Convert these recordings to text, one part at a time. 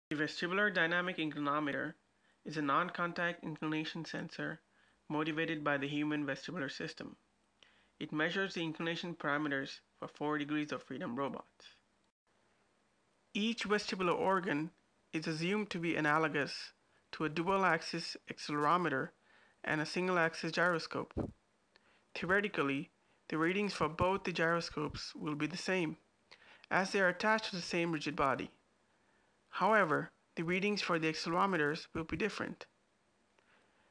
The Vestibular Dynamic Inclinometer is a non-contact inclination sensor motivated by the human vestibular system. It measures the inclination parameters for 4 degrees of freedom robots. Each vestibular organ is assumed to be analogous to a dual-axis accelerometer and a single-axis gyroscope. Theoretically, the readings for both the gyroscopes will be the same, as they are attached to the same rigid body. However, the readings for the accelerometers will be different.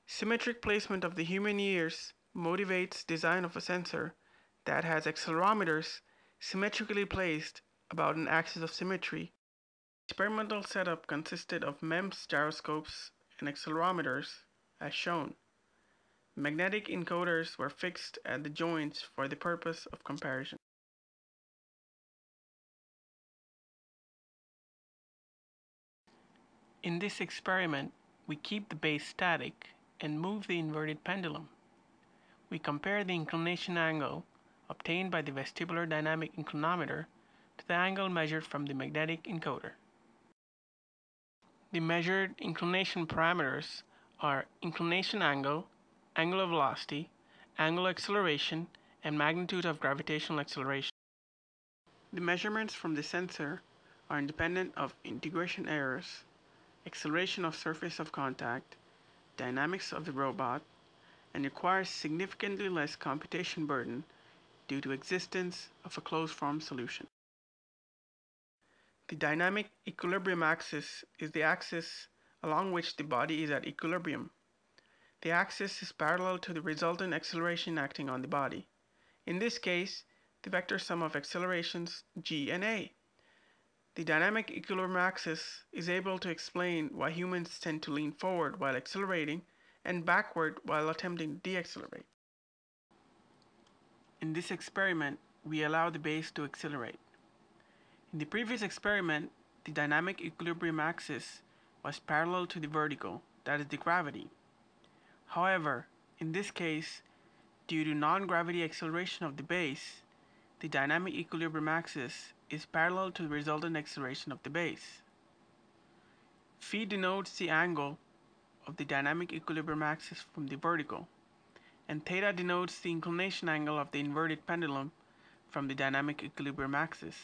Symmetric placement of the human ears motivates design of a sensor that has accelerometers symmetrically placed about an axis of symmetry. The experimental setup consisted of MEMS gyroscopes and accelerometers, as shown. Magnetic encoders were fixed at the joints for the purpose of comparison. In this experiment, we keep the base static and move the inverted pendulum. We compare the inclination angle obtained by the vestibular dynamic inclinometer to the angle measured from the magnetic encoder. The measured inclination parameters are inclination angle, angular velocity, angular acceleration, and magnitude of gravitational acceleration. The measurements from the sensor are independent of integration errors, acceleration of surface of contact, dynamics of the robot, and requires significantly less computation burden due to existence of a closed-form solution. The dynamic equilibrium axis is the axis along which the body is at equilibrium. The axis is parallel to the resultant acceleration acting on the body. In this case, the vector sum of accelerations g and a. The dynamic equilibrium axis is able to explain why humans tend to lean forward while accelerating and backward while attempting to deaccelerate. In this experiment, we allow the base to accelerate. In the previous experiment, the dynamic equilibrium axis was parallel to the vertical, that is the gravity. However, in this case, due to non-gravity acceleration of the base, the dynamic equilibrium axis is parallel to the resultant acceleration of the base. Phi denotes the angle of the dynamic equilibrium axis from the vertical, and theta denotes the inclination angle of the inverted pendulum from the dynamic equilibrium axis.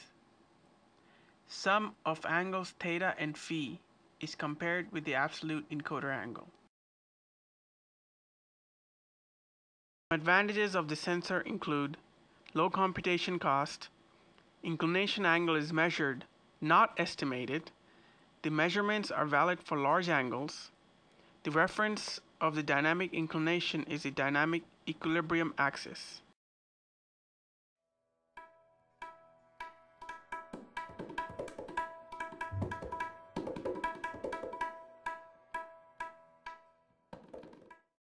Sum of angles theta and phi is compared with the absolute encoder angle. Advantages of the sensor include low computation cost, inclination angle is measured, not estimated, the measurements are valid for large angles, the reference of the dynamic inclination is the dynamic equilibrium axis.